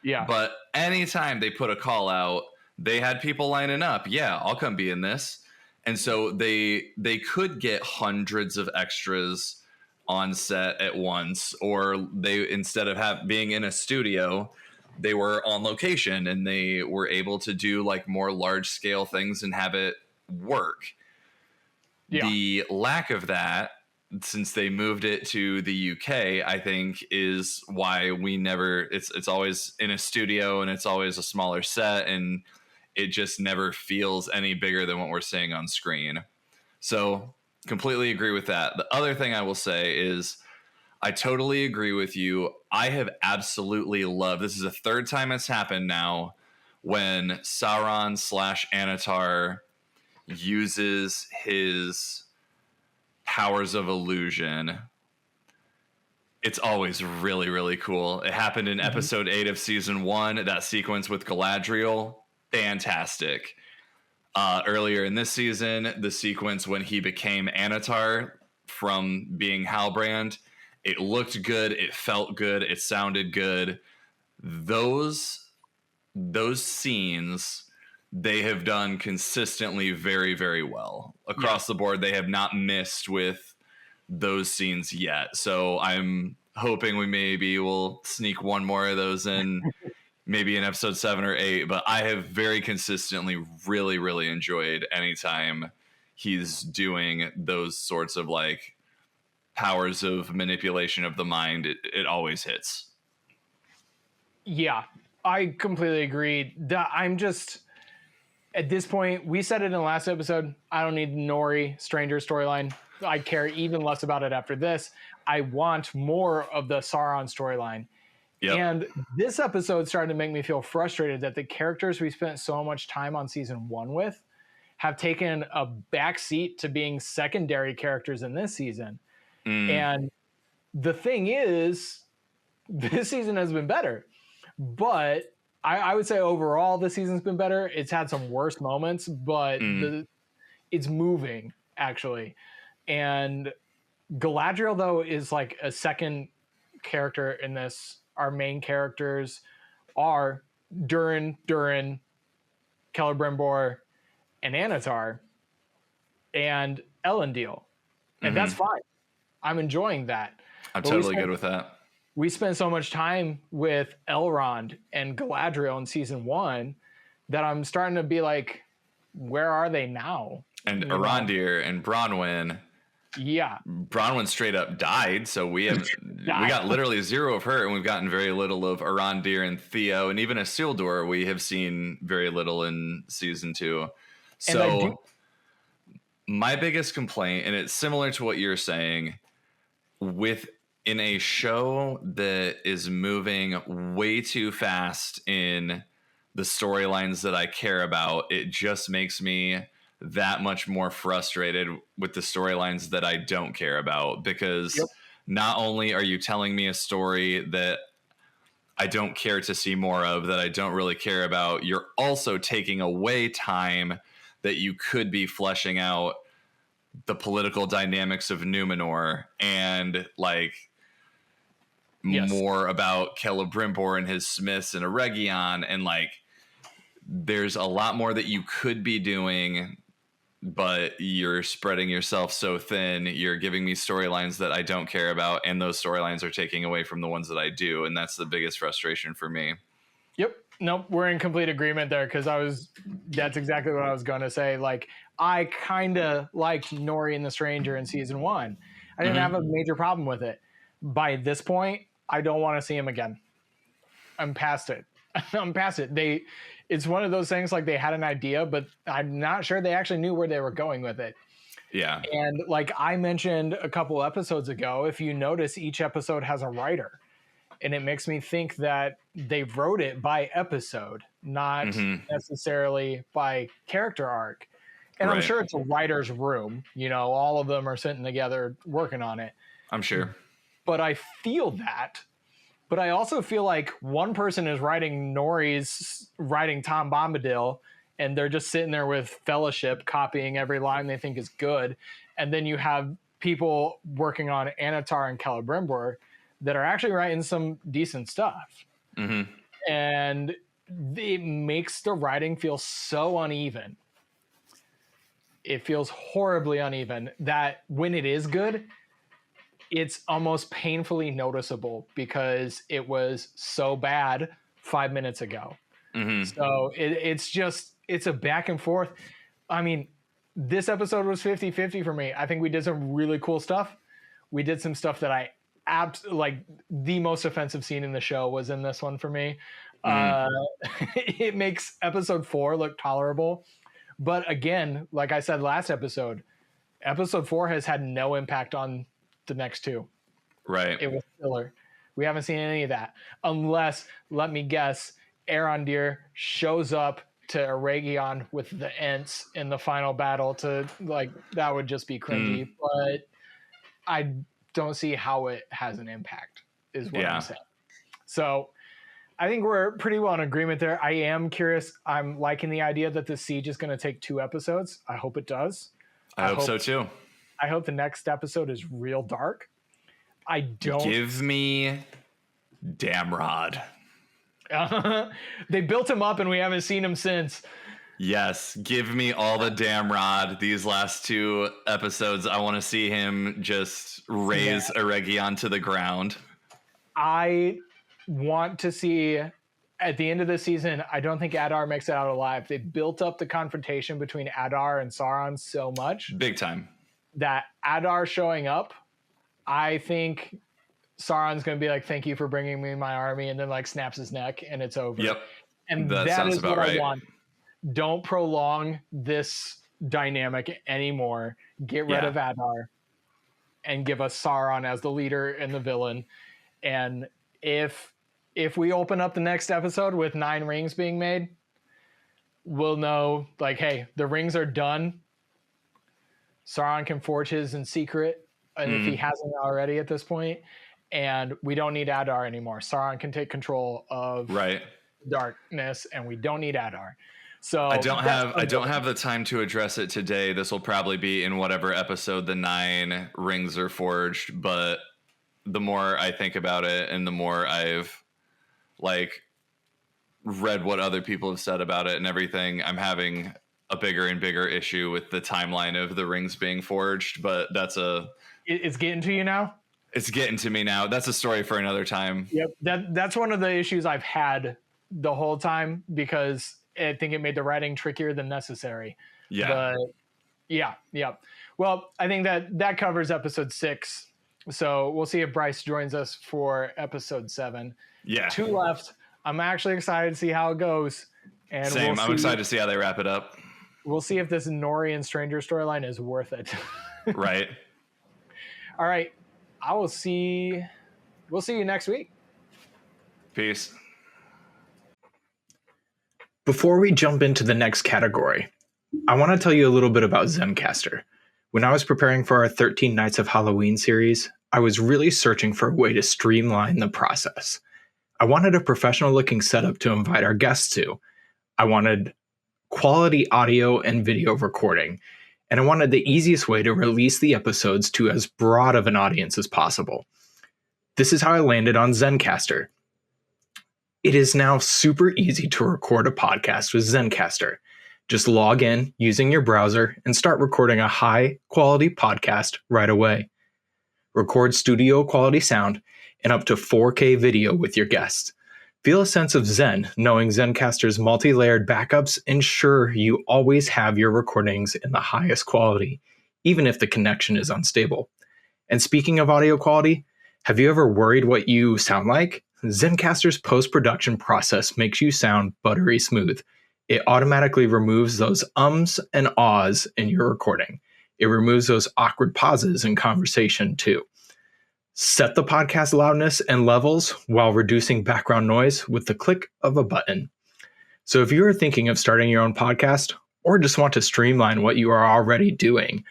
Yeah.
But anytime they put a call out, they had people lining up. Yeah, I'll come be in this. And so they could get hundreds of extras on set at once, or they, instead of being in a studio, they were on location and they were able to do like more large scale things and have it work. Yeah. The lack of that, since they moved it to the UK, I think is why we never, it's always in a studio and it's always a smaller set and it just never feels any bigger than what we're seeing on screen. So completely agree with that. The other thing I will say is I totally agree with you. I have absolutely loved, this is the third time it's happened now, when Sauron / Anatar uses his powers of illusion. It's always really, really cool. It happened in episode 8 of season 1, that sequence with Galadriel, fantastic. Earlier in this season, the sequence when he became Anatar from being Halbrand, it looked good, it felt good, it sounded good. Those scenes they have done consistently very, very well. Across the board, they have not missed with those scenes yet. So I'm hoping we maybe will sneak one more of those in, maybe in episode 7 or 8. But I have very consistently really, really enjoyed anytime he's doing those sorts of like powers of manipulation of the mind. It always hits.
Yeah, I completely agree. I'm just, at this point, we said it in the last episode, I don't need Nori Stranger storyline. I care even less about it after this. I want more of the Sauron storyline. Yep. And this episode started to make me feel frustrated that the characters we spent so much time on season 1 with have taken a backseat to being secondary characters in this season. And the thing is, this season has been better. But I would say overall the season's been better. It's had some worse moments, but it's moving, actually. And Galadriel, though, is like a second character in this. Our main characters are Durin, Celebrimbor, and Anatar, and Elendil. And that's fine. I'm enjoying that.
I'm totally good with that.
We spent so much time with Elrond and Galadriel in season 1 that I'm starting to be like, where are they now?
And Arondir and Bronwyn.
Yeah.
Bronwyn straight up died, so we got literally 0 of her, and we've gotten very little of Arondir and Theo, and even Isildur we have seen very little in season 2. So my biggest complaint, and it's similar to what you're saying, in a show that is moving way too fast in the storylines that I care about, it just makes me that much more frustrated with the storylines that I don't care about, because not only are you telling me a story that I don't care to see more of, that I don't really care about, you're also taking away time that you could be fleshing out the political dynamics of Numenor and like more about Celebrimbor and his smiths and Eregion, and like there's a lot more that you could be doing, but you're spreading yourself so thin. You're giving me storylines that I don't care about, and those storylines are taking away from the ones that I do, and that's the biggest frustration for me.
Yep. Nope, we're in complete agreement there, because that's exactly what I was going to say. Like, I kind of liked Nori and the Stranger in season 1. I didn't have a major problem with it. By this point, I don't want to see him again. I'm past it. It's one of those things, like, they had an idea, but I'm not sure they actually knew where they were going with it.
Yeah.
And like I mentioned a couple episodes ago, if you notice, each episode has a writer. And it makes me think that they wrote it by episode, not necessarily by character arc. And I'm sure it's a writer's room. You know, all of them are sitting together working on it.
I'm sure.
But I feel that. But I also feel like one person is writing Tom Bombadil, and they're just sitting there with Fellowship copying every line they think is good. And then you have people working on Anatar and Celebrimbor that are actually writing some decent stuff. And it makes the writing feel so uneven. It feels horribly uneven that when it is good, it's almost painfully noticeable because it was so bad 5 minutes ago. So it's a back and forth. I mean, this episode was 50-50 for me. I think we did some really cool stuff. We did some stuff that I like the most offensive scene in the show was in this one for me. It makes episode 4 look tolerable. But again, like I said last episode 4 has had no impact on the next 2.
Right.
It was filler. We haven't seen any of that. Unless, let me guess, Arondir shows up to Eregion with the Ents in the final battle to, like, that would just be cringy. But I don't see how it has an impact, is what I'm saying. So I think we're pretty well in agreement there. I am curious. I'm liking the idea that the siege is going to take 2 episodes. I hope it does.
I hope so too.
I hope the next episode is real dark. I don't...
Give me Damrod.
They built him up and we haven't seen him since.
Yes, give me all the Damrod. These last 2 episodes, I want to see him just raise Eregion to the ground.
I want to see at the end of the season, I don't think Adar makes it out alive. They built up the confrontation between Adar and Sauron so much.
Big time.
That Adar showing up, I think Sauron's going to be like, thank you for bringing me my army, and then like snaps his neck and it's over.
Yep.
And
that
is
about
what
right.
I want. Don't prolong this dynamic anymore. Get rid of Adar and give us Sauron as the leader and the villain. And if we open up the next episode with 9 rings being made, we'll know, like, hey, the rings are done. Sauron can forge his in secret, and if he hasn't already at this point, and we don't need Adar anymore. Sauron can take control of darkness, and we don't need Adar. So
I don't have the time to address it today. This will probably be in whatever episode the 9 rings are forged, but the more I think about it and the more I've like read what other people have said about it and everything, I'm having a bigger and bigger issue with the timeline of the rings being forged. But
it's getting to you now.
It's getting to me now. That's a story for another time.
Yep. That's one of the issues I've had the whole time, because I think it made the writing trickier than necessary.
Yeah.
But yeah. Well, I think that covers episode 6. So we'll see if Bryce joins us for episode 7.
Yeah.
2 left. I'm actually excited to see how it goes. And
Same. I'm excited to see how they wrap it up.
We'll see if this Nori and Stranger storyline is worth it.
Right.
All right. We'll see you next week.
Peace.
Before we jump into the next category, I want to tell you a little bit about Zencastr. When I was preparing for our 13 Nights of Halloween series, I was really searching for a way to streamline the process. I wanted a professional-looking setup to invite our guests to. I wanted quality audio and video recording, and I wanted the easiest way to release the episodes to as broad of an audience as possible. This is how I landed on Zencastr. It is now super easy to record a podcast with Zencastr. Just log in using your browser and start recording a high-quality podcast right away. Record studio-quality sound and up to 4K video with your guests. Feel a sense of zen knowing Zencastr's multi-layered backups ensure you always have your recordings in the highest quality, even if the connection is unstable. And speaking of audio quality, have you ever worried what you sound like? Zencastr's post-production process makes you sound buttery smooth. It automatically removes those ums and ahs in your recording. It removes those awkward pauses in conversation too. Set the podcast loudness and levels while reducing background noise with the click of a button. So if you're thinking of starting your own podcast or just want to streamline what you are already doing,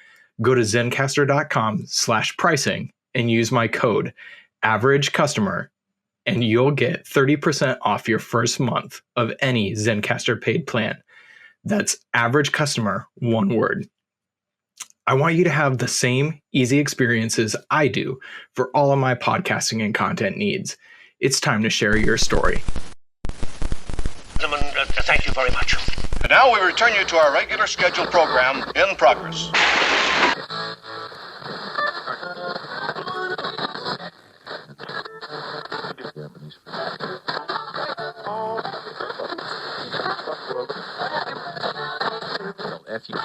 go to zencastr.com/pricing and use my code AVERAGECUSTOMER, and you'll get 30% off your first month of any Zencastr paid plan. That's average customer, one word. I want you to have the same easy experiences I do for all of my podcasting and content needs. It's time to share your story.
Gentlemen, thank you very much.
And now we return you to our regular scheduled program in progress.
F you.